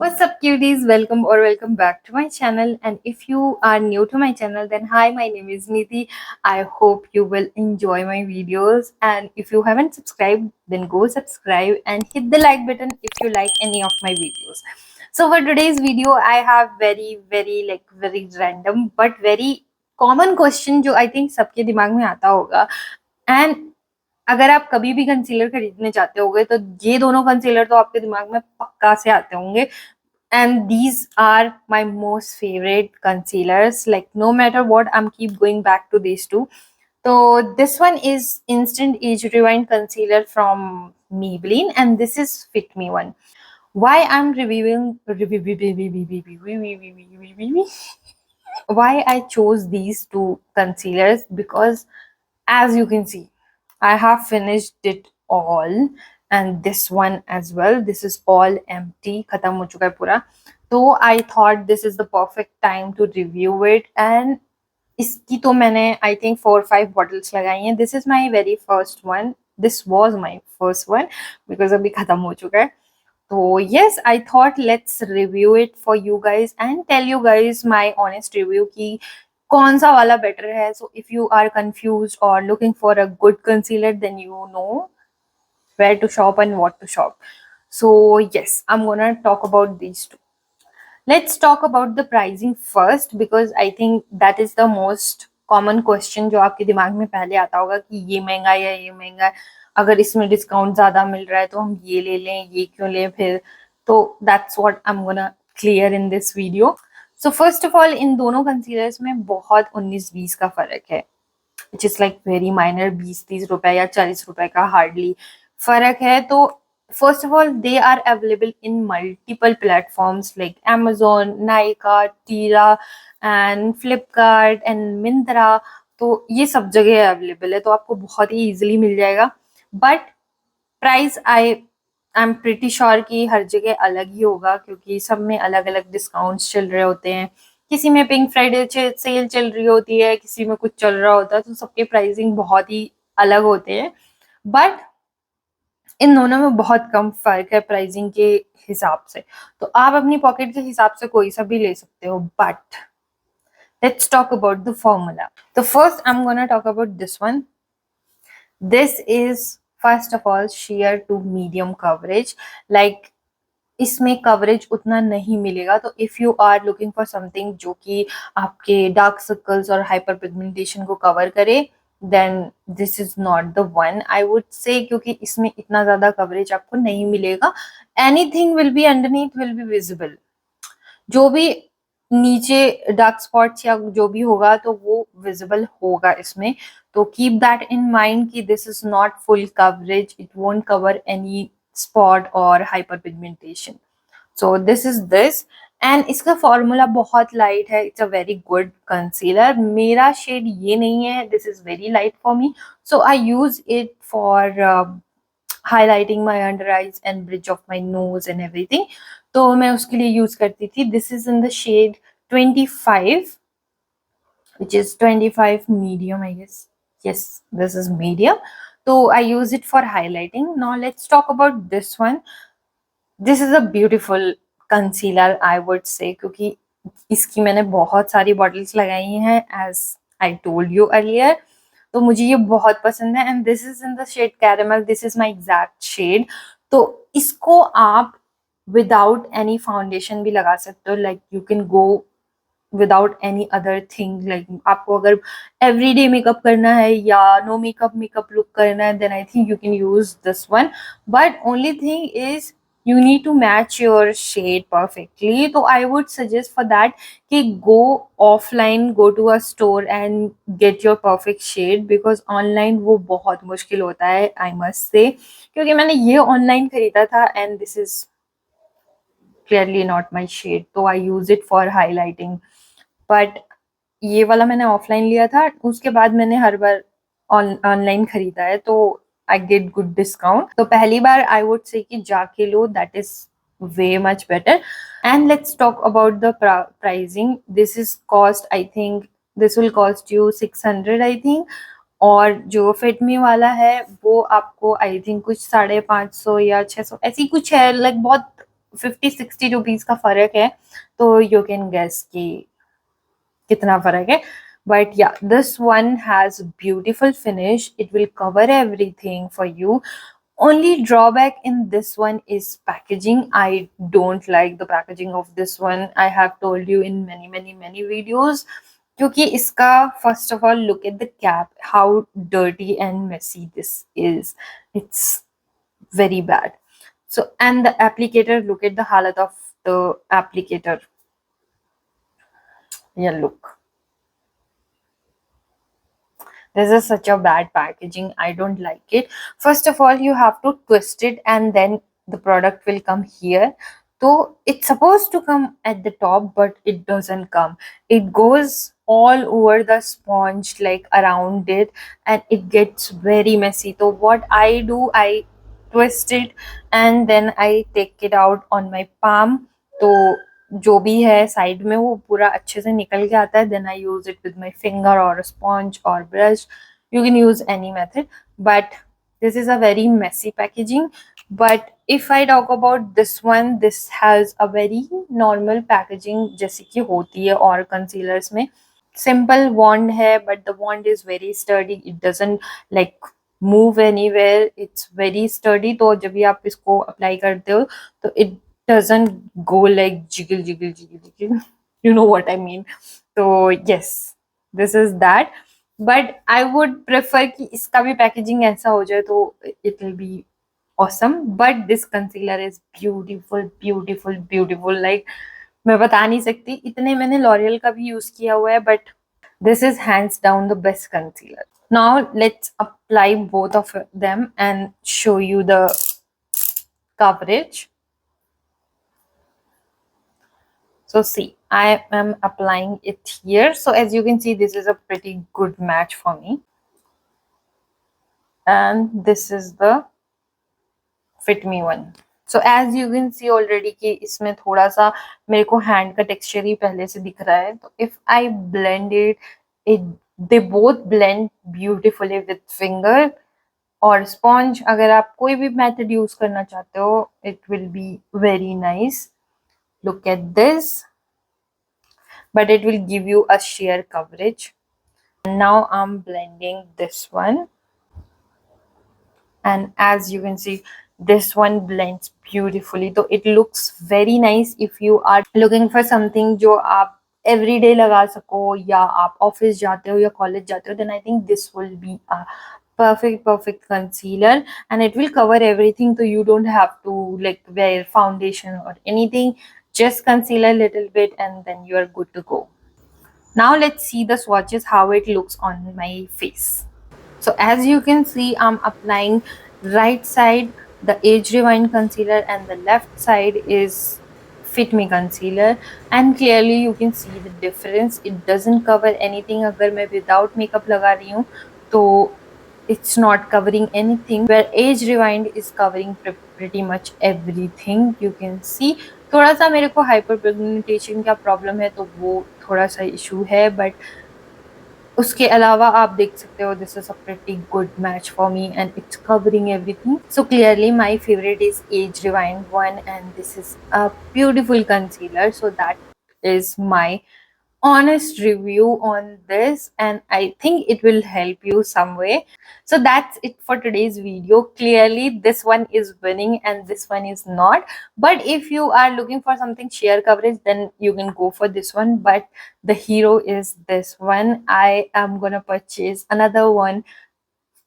What's up, cuties? Welcome or welcome back to my channel. And if you are new to my channel, then hi, my name is Niti. I hope you will enjoy my videos. And if you haven't subscribed, then go subscribe and hit the like button if you like any of my videos. So for today's video, I have very random but very common question जो I think सबके दिमाग में आता होगा. And अगर आप कभी भी कंसीलर खरीदने जाते होगे तो ये दोनों कंसीलर तो आपके दिमाग में पक्का से आते होंगे. And these are my most favorite concealers. Like no matter what, I'm keep going back to these two. So this one is Instant Age Rewind Concealer from Maybelline, and this is Fit Me one. Why I'm reviewing why I chose these two concealers, because as you can see, I have finished it all, and this one as well. This is all empty, khatam ho chuka hai pura. So I thought this is the perfect time to review it. And इसकी तो मैंने I think 4 or 5 bottles लगाई हैं. This is my very first one. This was my first one because अभी खत्म हो चुका है. So yes, I thought let's review it for you guys and tell you guys my honest review कि कौन सा वाला better है. So if you are confused or looking for a good concealer, then you know where to shop and what to shop. So yes, I'm gonna talk about these two. Let's talk about the pricing first, because I think that is the most common question जो आपके दिमाग में पहले आता होगा कि ये महंगा है या ये महंगा है, अगर इसमें डिस्काउंट ज्यादा मिल रहा है तो हम ये ले लें, ये क्यों लें फिर. तो that's what I'm gonna clear in this video. So first of all, इन दोनों कंसीलर्स में बहुत 19-20 का फर्क है, which is like very minor. 20-30 रुपए या 40 रुपए का हार्डली फर्क है. तो first of all, they are available in multiple platforms like Amazon, Nykaa, Tira and Flipkart and Myntra. तो ये सब जगह अवेलेबल है, तो आपको बहुत ही इजीली मिल जाएगा. But price I am pretty sure कि हर जगह अलग ही होगा, क्योंकि सब में अलग अलग डिस्काउंट्स चल रहे होते हैं. किसी में पिंक फ्राइडे सेल चल रही होती है, किसी में कुछ चल रहा होता है, तो सबके प्राइसिंग बहुत ही अलग होते हैं. बट इन दोनों में बहुत कम फर्क है प्राइसिंग के हिसाब से. तो आप अपनी पॉकेट के हिसाब से कोई सा भी ले सकते हो. But let's talk about the formula. So first I'm gonna talk about this one. This is first of all sheer to medium coverage. Like इसमें कवरेज उतना नहीं मिलेगा. तो if you are looking for something जो कि आपके dark circles और hyperpigmentation को कवर करे, then this is not the one I would say, क्योंकि इसमें इतना ज्यादा कवरेज आपको नहीं मिलेगा. Anything will be underneath will be visible. जो भी नीचे डार्क स्पॉट्स या जो भी होगा तो वो विजिबल होगा इसमें. तो कीप दैट इन माइंड कि this is not full coverage. It won't cover any spot or hyperpigmentation. So this is this. And इसका फॉर्मूला बहुत लाइट है. It's a very good concealer. मेरा शेड ये नहीं है. This is very light for me, so I use it for highlighting my under eyes and bridge of my nose and everything. तो मैं उसके लिए यूज करती थी. This is in the shade 25, which is 25 medium, I guess. Yes, this is medium. So I use it for highlighting. Now let's talk about this one. This is a beautiful concealer, I would say, क्योंकि इसकी मैंने बहुत सारी bottles लगाई हैं, as I told you earlier. तो मुझे ये बहुत पसंद है. And this is in the shade caramel. This is my exact shade. तो इसको आप without any foundation भी लगा सकते हो. Like you can go without any other thing. Like आपको अगर everyday makeup करना है या no makeup look करना है, then I think you can use this one. But only thing is you need to match your shade perfectly. So I would suggest for that कि go offline, go to a store and get your perfect shade, because online वो बहुत मुश्किल होता है, I must say. क्योंकि मैंने ये online खरीदा था and this is clearly not my shade. So I use it for highlighting. But ये वाला मैंने ऑफलाइन लिया था, उसके बाद मैंने हर बार ऑनलाइन खरीदा है, तो आई गेट गुड डिस्काउंट. तो पहली बार आई वुड से कि जाके लो, that is way much better. And let's talk about the pricing. This is cost, I think this will cost you 600 I think. और जो फिट मी वाला है वो आपको आई थिंक कुछ 550 या 600 ऐसी कुछ है. लाइक बहुत 50-60 रुपीज का फर्क है, तो यू कैन गेस कि कितना फर्क है. But yeah, this one has beautiful finish. It will cover everything for you. Only drawback in this one is packaging. I don't like the packaging of this one. I have told you in many videos. क्योंकि इसका first of all look at the cap, how dirty and messy this is. It's very bad. So and the applicator, look at the halat of the applicator. Yeah, look. This is such a bad packaging. I don't like it. First of all, you have to twist it and then the product will come here. So it's supposed to come at the top, but it doesn't come. It goes all over the sponge, like around it, and it gets very messy. So what I do, I twist it and then I take it out on my palm. तो जो भी है side में वो पूरा अच्छे से निकल के आता है. Then I use it with my finger और स्पॉन्ज और brush. You can use any method, but this is a very messy packaging. But if I talk about this one, this has a very normal packaging जैसी कि होती है और concealers में. Simple wand है, but the wand is very sturdy. It doesn't like move anywhere. It's very sturdy. तो जब भी आप इसको apply करते हो तो it doesn't go like jiggle. You know what I mean. So yes, this is that. But I would prefer कि इसका भी packaging ऐसा हो जाए तो it will be awesome. But this concealer is beautiful. Like मैं बता नहीं सकती. इतने मैंने L'Oreal का भी यूज किया हुआ है, but this is hands down the best concealer. Now let's apply both of them and show you the coverage. So see, I am applying it here. So as you can see, this is a pretty good match for me. And this is the Fit Me one. So as you can see already कि इसमें थोड़ा सा मेरे को hand का texture ही पहले से दिख रहा है. तो if I blend it they both blend beautifully with finger और sponge. अगर आप कोई भी मेथड यूज करना चाहते हो, it will be very nice. Look at this. But it will give you a sheer coverage. And now I'm blending this one. And as you can see, this one blends beautifully. So it looks very nice if you are looking for something जो आप everyday लगा सको या आप office जाते हो या college जाते हो, then I think this will be a perfect concealer and it will cover everything, so you don't have to like wear foundation or anything. Just conceal a little bit and then you are good to go. Now let's see the swatches, how it looks on my face. So as you can see, I'm applying right side the Age Rewind concealer and the left side is Fit Me concealer, and clearly you can see the difference. It doesn't cover anything. अगर मैं without makeup लगा रही हूँ तो it's not covering anything, where Age Rewind is covering pretty much everything. You can see थोड़ा सा मेरे को hyperpigmentation का problem है तो वो थोड़ा सा issue है, but उसके अलावा आप देख सकते हो this is a pretty good match for me and it's covering everything. So clearly my favorite is Age Rewind one and this is a beautiful concealer. So that is my honest review on this and I think it will help you some way. So that's it for today's video. Clearly this one is winning and this one is not, but if you are looking for something sheer coverage then you can go for this one, but the hero is this one. I am gonna purchase another one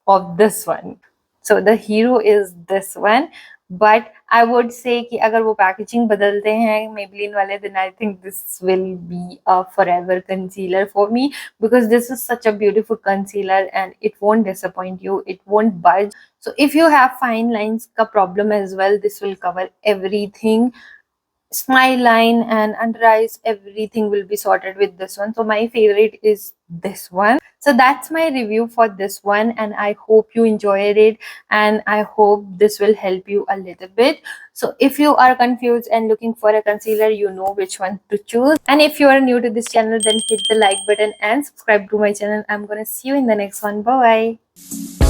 of this one. So the hero is this one, but I would say कि अगर वो packaging बदलते हैं Maybelline वाले, then I think this will be a forever concealer for me because this is such a beautiful concealer and it won't disappoint you, it won't budge. So if you have fine lines का problem as well, this will cover everything. Smile line and under eyes, everything will be sorted with this one. So my favorite is this one. So that's my review for this one and I hope you enjoyed it and I hope this will help you a little bit. So if you are confused and looking for a concealer, you know which one to choose. And if you are new to this channel, then hit the like button and subscribe to my channel. I'm gonna see you in the next one. Bye bye.